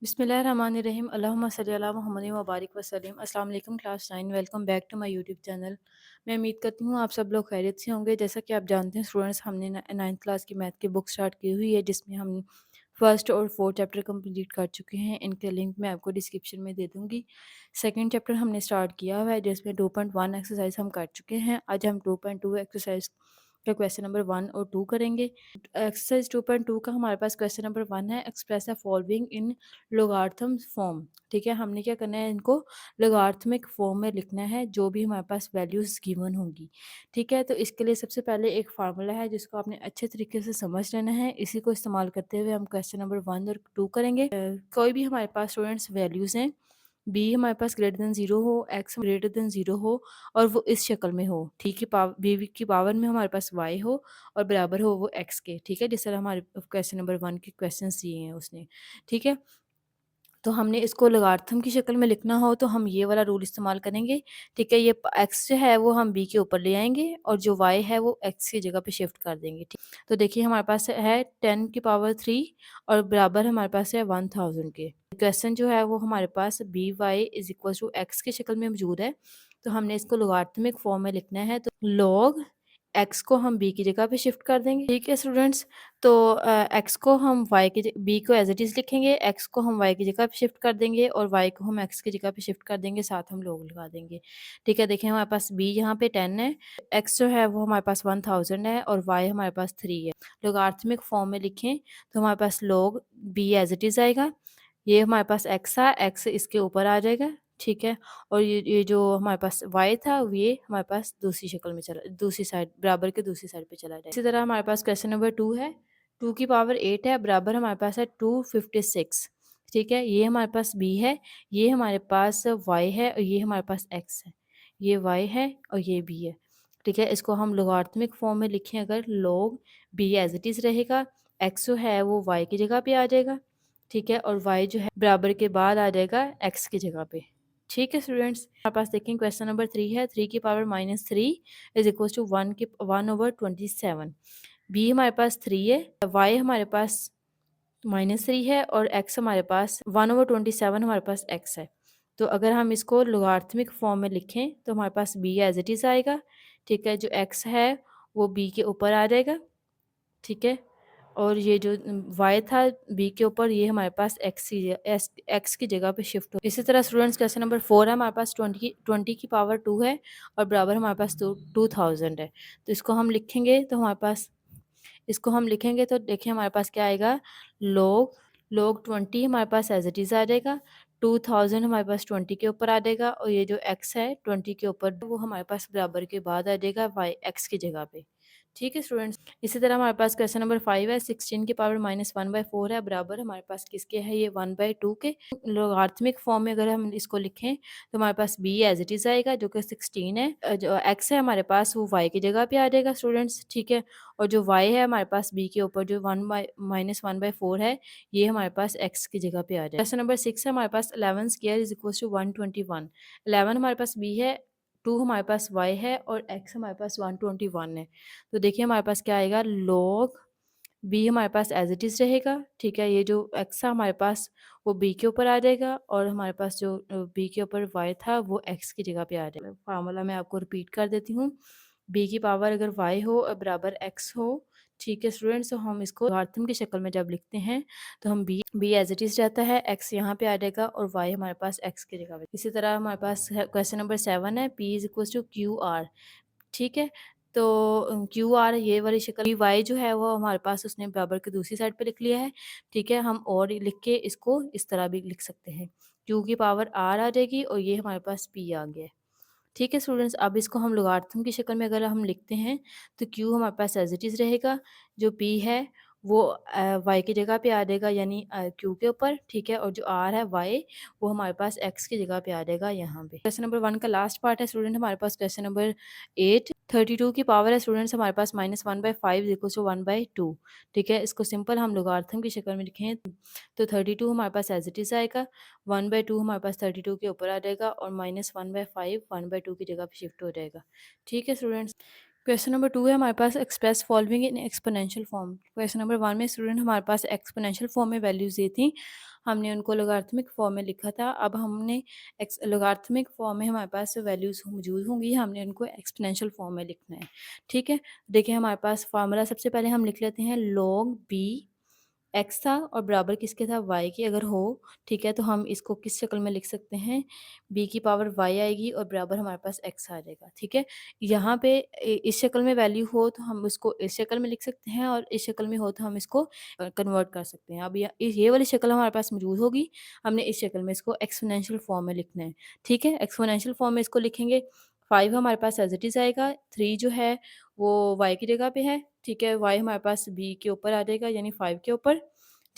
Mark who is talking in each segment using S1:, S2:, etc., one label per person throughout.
S1: बिस्मिल्लाहिर्रहमानिर्रहीम अल्लाहुम्मा सल्ली अला मुहम्मद व बारिक वसल्लम। अस्सलाम वालेकुम class 9, welcome back to my YouTube channel. मैं उम्मीद करती हूँ आप सब लोग खैरियत से होंगे। जैसा कि आप जानते हैं स्टूडेंट्स, हमने 9th क्लास की मैथ की बुक स्टार्ट की हुई है, जिसमें हम फर्स्ट और फोर्थ चैप्टर कंप्लीट कर चुके हैं। इनके लिंक मैं आपको डिस्क्रिप्शन में दे दूँगी। सेकंड चैप्टर हमने स्टार्ट किया हुआ है, जिसमें 2.1 एक्सरसाइज हम कर चुके हैं। आज हम 2.2 एक्सरसाइज का क्वेश्चन नंबर 1 और 2 करेंगे। एक्सरसाइज 2.2 का हमारे पास क्वेश्चन नंबर 1 है, express the following in logarithm form. ठीक है, हमने क्या करना है, इनको लोगार्थमिक फॉर्म में लिखना है, जो भी हमारे पास वैल्यूज़ गिवन होंगी। ठीक है, तो इसके लिए सबसे पहले एक फार्मूला है, जिसको आपने अच्छे तरीके से समझ लेना है। इसी को इस्तेमाल करते हुए हम क्वेश्चन नंबर 1 और 2 करेंगे। कोई भी हमारे पास स्टूडेंट्स वैल्यूज़ हैं, बी हमारे पास ग्रेटर देन 0 हो, एक्स ग्रेटर देन 0 हो और वो इस शक्ल में हो। ठीक है, बी की पावर में हमारे पास वाई हो और बराबर हो वो एक्स के। ठीक है, जिस तरह हमारे क्वेश्चन नंबर 1 के क्वेश्चन दिए हैं उसने। ठीक है, तो हमने इसको लॉगरिथम की शक्ल में लिखना हो तो हम ये वाला रूल इस्तेमाल करेंगे। ठीक है, ये एक्स जो है वो हम बी के ऊपर ले आएंगे और जो वाई है वो एक्स की जगह पे शिफ्ट कर देंगे। ठीक, तो देखिए हमारे पास है 10 की पावर 3 और बराबर हमारे पास है 1000 के। क्वेश्चन जो है वो हमारे पास B Y is equal to X की शक्ल में मौजूद है, तो हमने इसको लॉगरिथमिक फॉर्म में लिखना है। तो लॉग एक्स को हम बी की जगह पे शिफ्ट कर देंगे। ठीक है स्टूडेंट्स, तो एक्स को हम वाई की बी को एज इट इज़ लिखेंगे, एक्स को हम वाई की जगह पे शिफ्ट कर देंगे और वाई को हम एक्स की जगह पे शिफ्ट कर देंगे, साथ हम लोग लगा देंगे। ठीक है, देखिए हमारे पास बी यहाँ पे 10 है, एक्स जो है वो हमारे पास 1000 है और वाई हमारे पास 3 है। लोगारिथमिक फॉर्म में लिखें तो हमारे पास log B as it is आएगा, ये हमारे पास एक्स है, एक्स इसके ऊपर आ जाएगा। ठीक है, और ये जो हमारे पास y था ये हमारे पास दूसरी शक्ल में चला, दूसरी साइड बराबर के दूसरी साइड पे चला जाए। इसी तरह हमारे पास क्वेश्चन नंबर 2 है, 2 की पावर 8 है, बराबर हमारे पास है 256। ठीक है, ये हमारे पास b है, ये हमारे पास y है और ये हमारे पास x है। ये y है और ये b है। ठीक है, इसको हम लोगारिथमिक फॉर्म में लिखें अगर, log b as it is रहेगा, x जो है वो y की जगह पे आ जाएगा। ठीक है, और y जो है बराबर के बाद आ जाएगा x की जगह पे। ठीक है स्टूडेंट्स, हमारे पास देखें क्वेश्चन नंबर 3 है, 3 की power -3 is equal to 1/27। B हमारे पास 3 है, वाई हमारे पास -3 है और एक्स हमारे पास 1/27 हमारे पास एक्स है। तो अगर हम इसको लोगारिथमिक फॉर्म में लिखें तो हमारे पास बी एज इट इज़ आएगा। ठीक है, जो एक्स है वो बी के ऊपर आ जाएगा। ठीक है, और ये जो y था b के ऊपर, ये हमारे पास x की जगह पे शिफ्ट हो। इसी तरह स्टूडेंट्स क्वेश्चन नंबर 4 है, हमारे पास 20 की पावर 2 है और बराबर हमारे पास 2000 है। तो इसको हम लिखेंगे तो हमारे पास, इसको हम लिखेंगे तो देखिए हमारे पास क्या आएगा, log log 20 हमारे पास एज इट इज़ आ जाएगा, 2000 हमारे पास 20 के ऊपर आ जाएगा और ये जो x है 20 के ऊपर वो हमारे पास बराबर के बाद आ जाएगा y x की जगह पे। ठीक है स्टूडेंट्स, इसी तरह हमारे पास क्वेश्चन नंबर 5 है, 16 की पावर -1/4 है, बराबर हमारे पास किसके है, ये 1/2 के। लोगारिथमिक फॉर्म में अगर हम इसको लिखें तो हमारे पास b एज इट इज़ आएगा जो कि 16 है, जो x है हमारे पास वो y की जगह पे आ जाएगा स्टूडेंट्स। ठीक है, और जो y है हमारे पास b के ऊपर जो 1/4 है, ये हमारे पास x की जगह पे आ जाएगा। क्वेश्चन नंबर 6 है, हमारे पास 11 स्क्वायर इज इक्वल टू 121। 11 हमारे पास b है, 2 हमारे पास y है और x हमारे पास 121 है। तो देखिए हमारे पास क्या आएगा, log b हमारे पास एज इट इज़ रहेगा। ठीक है, ये जो x था हमारे पास वो b के ऊपर आ जाएगा और हमारे पास जो b के ऊपर y था वो x की जगह पे आ जाएगा। फार्मूला मैं आपको रिपीट कर देती हूँ, b की पावर अगर y हो और बराबर x हो। ठीक है स्टूडेंट्स, तो हम इसको लॉगरिथम की शक्ल में जब लिखते हैं तो हम b एज इट इज़ रहता है, x यहाँ पे आ जाएगा और y हमारे पास x की जगह पे। इसी तरह हमारे पास क्वेश्चन नंबर 7 है, p is equal to Q R. ठीक है, तो क्यू आर ये वाली शक्ल, वाई जो है वो हमारे पास उसने बराबर के दूसरी साइड पे लिख लिया है। ठीक है, हम और लिख के इसको इस तरह भी लिख सकते हैं, क्यू की पावर आर आ जाएगी और ये हमारे पास पी आ गया है। ठीक है स्टूडेंट्स, अब इसको हम लोगारिथम की शक्ल में अगर हम लिखते हैं तो क्यू हमारे पास एज इट इज़ रहेगा, जो पी है वो वाई की जगह पे आ जाएगा यानी क्यू के ऊपर। ठीक है, और जो आर है वाई वो हमारे पास एक्स की जगह पे आ जाएगा यहाँ पे। क्वेश्चन नंबर 1 का लास्ट पार्ट है स्टूडेंट, हमारे पास क्वेश्चन नंबर 8, 32 की पावर है स्टूडेंट्स हमारे पास -1/5 इक्वल टू 1/2। ठीक है, इसको सिंपल हम लोगारिथम की शक्ल में लिखें तो 32 हमारे पास एज इट इज़ आएगा, 1/2 हमारे पास 32 के ऊपर आ जाएगा और -1/5 1/2 की जगह पे शिफ्ट हो जाएगा। ठीक है स्टूडेंट्स, क्वेश्चन नंबर 2 है हमारे पास express following in exponential form. Question number 1 में स्टूडेंट हमारे पास एक्सपोनेंशियल फॉर्म में वैल्यूज़ दी थी। हमने उनको लॉगरिथमिक फॉर्म में लिखा था। अब हमने एक्स लॉगरिथमिक फॉर्म में हमारे पास वैल्यूज़ मौजूद होंगी, हमने उनको एक्सपोनेंशियल फॉर्म में लिखना है। ठीक है? देखिए हमारे पास फार्मूला सबसे पहले हम लिख लेते हैं log b एक्स था और बराबर किसके था वाई के अगर हो, ठीक है, तो हम इसको किस शक्ल में लिख सकते हैं, बी की पावर वाई आएगी और बराबर हमारे पास एक्स आ जाएगा। ठीक है, यहाँ पे इस शक्ल में वैल्यू हो तो हम उसको इस शक्ल में लिख सकते हैं और इस शक्ल में हो तो हम इसको कन्वर्ट कर सकते हैं। अब ये वाली शक्ल हमारे पास मौजूद होगी, हमने इस शक्ल में इसको एक्सपोनेंशियल फॉर्म में लिखना है। ठीक है, एक्सपोनेंशियल फॉर्म में इसको लिखेंगे। 5 हमारे पास एज इट इज़ आएगा, 3 जो है वो वाई की जगह पे है। ठीक है, वाई हमारे पास बी के ऊपर आ जाएगा यानी 5 के ऊपर।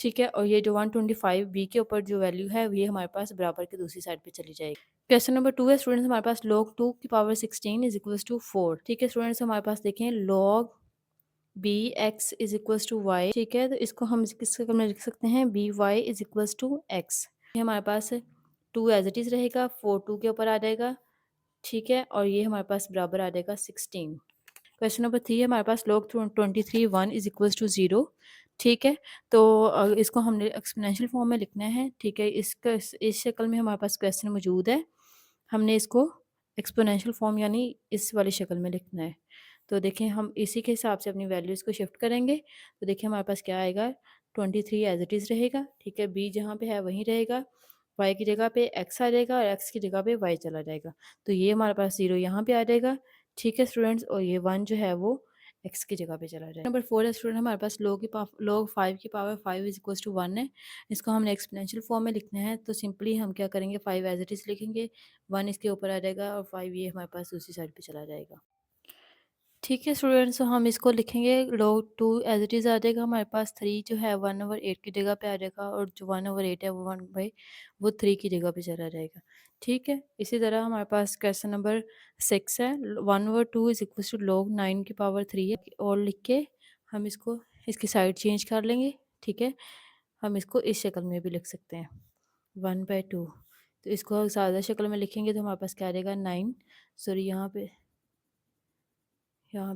S1: ठीक है, और ये जो 125 बी के ऊपर जो वैल्यू है ये हमारे पास बराबर की दूसरी साइड पे चली जाएगी। क्वेश्चन नंबर 2 है स्टूडेंट्स हमारे पास log 2 की पावर 16 इज इक्वल्स टू 4। ठीक है स्टूडेंट्स, हमारे पास देखें log B X is equals to Y. ठीक है, तो इसको हम किस शक्ल में लिख सकते हैं, B Y is equals to X. हमारे पास 2 एज इट इज़ रहेगा, 4 2 के ऊपर आ जाएगा। ठीक है, और ये हमारे पास बराबर आ जाएगा 16। क्वेश्चन नंबर 3 है हमारे पास log 23 1 इज इक्वल्स टू 0। ठीक है, तो इसको हमने एक्सपोनेंशियल फॉर्म में लिखना है। ठीक है, इसका इस शक्ल में हमारे पास क्वेश्चन मौजूद है, हमने इसको एक्सपोनेंशियल फॉर्म यानी इस वाली शक्ल में लिखना है। तो देखें हम इसी के हिसाब से अपनी वैल्यूज़ को शिफ्ट करेंगे। तो देखिए हमारे पास क्या आएगा, 23 एज इट इज़ रहेगा। ठीक है, बी जहाँ पे है वहीं रहेगा, वाई की जगह पे एक्स आ जाएगा और एक्स की जगह पे वाई चला जाएगा। तो ये हमारे पास 0 यहाँ पे आ जाएगा। ठीक है स्टूडेंट्स, और ये 1 जो है वो एक्स की जगह पे चला जाएगा। नंबर 4 है स्टूडेंट, हमारे पास log 5 की पावर 5 इज इक्वल्स टू 1 है। इसको हमने एक्सपोनेंशियल फॉर्म में लिखना है, तो सिंपली हम क्या करेंगे, 5 एज इट इज़ लिखेंगे, 1 इसके ऊपर आ जाएगा और 5 ये हमारे पास दूसरी साइड पे चला जाएगा। ठीक है स्टूडेंट्स, तो हम इसको लिखेंगे log 2 एज इट इज़ आ जाएगा हमारे पास। 3 जो है 1/8 की जगह पे आ जाएगा और जो 1/8 है वो 3 की जगह पे चला जाएगा। ठीक है, इसी तरह हमारे पास क्वेश्चन नंबर 6 है, 1/2 इज इक्वल टू log 9 की पावर 3 है और लिख के हम इसको इसकी साइड चेंज कर लेंगे। ठीक है, हम इसको इस शक्ल में भी लिख सकते हैं, 1/2। तो इसको सादा शक्ल में लिखेंगे तो हमारे पास क्या आ जाएगा, 9, सॉरी यहाँ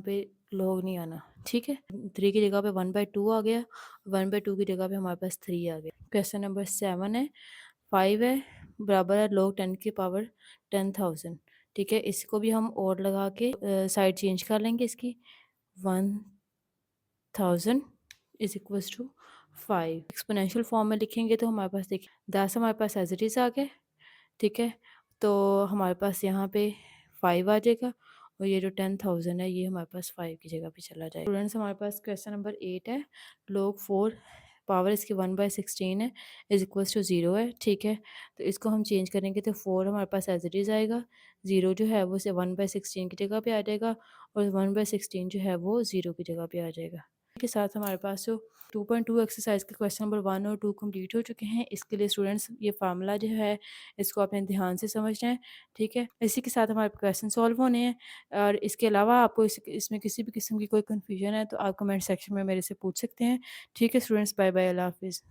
S1: पे लॉग नहीं आना। ठीक है, 3 की जगह पे 1/2 आ गया, 1/2 की जगह पे हमारे पास 3 आ गया। क्वेश्चन नंबर 7 है, 5 है बराबर है log 10 की पावर 10,000। ठीक है, इसको भी हम और लगा के साइड चेंज कर लेंगे इसकी, 1000 is equals to 5। Exponential form में लिखेंगे तो हमारे पास देखिए 10 हमारे पास एज इट इज़ आ गया। ठीक है, तो हमारे पास यहाँ पे 5 आ जाएगा और ये जो 10,000 है ये हमारे पास 5 की जगह पे चला जाएगा। स्टूडेंट्स, हमारे पास क्वेश्चन नंबर 8 है, log 4 पावर इसकी 1/16 है इज इक्वल्स टू 0 है। ठीक है, तो इसको हम चेंज करेंगे तो 4 हमारे पास एज इट इज़ आएगा, 0 जो है वो 1/16 की जगह पे आ जाएगा और 1/16 जो है वो 0 की जगह पे आ जाएगा। के साथ हमारे पास जो 2.2 एक्सरसाइज के क्वेश्चन नंबर 1 और 2 कंप्लीट हो चुके हैं। इसके लिए स्टूडेंट्स ये फार्मूला जो है इसको अपने ध्यान से समझना है। ठीक है, इसी के साथ हमारे क्वेश्चन सॉल्व होने हैं और इसके अलावा आपको इसमें किसी भी किस्म की कोई कन्फ्यूजन है तो आप कमेंट सेक्शन में मेरे से पूछ सकते हैं। ठीक है स्टूडेंट्स, बाय बाय, अल्लाह हाफिज़।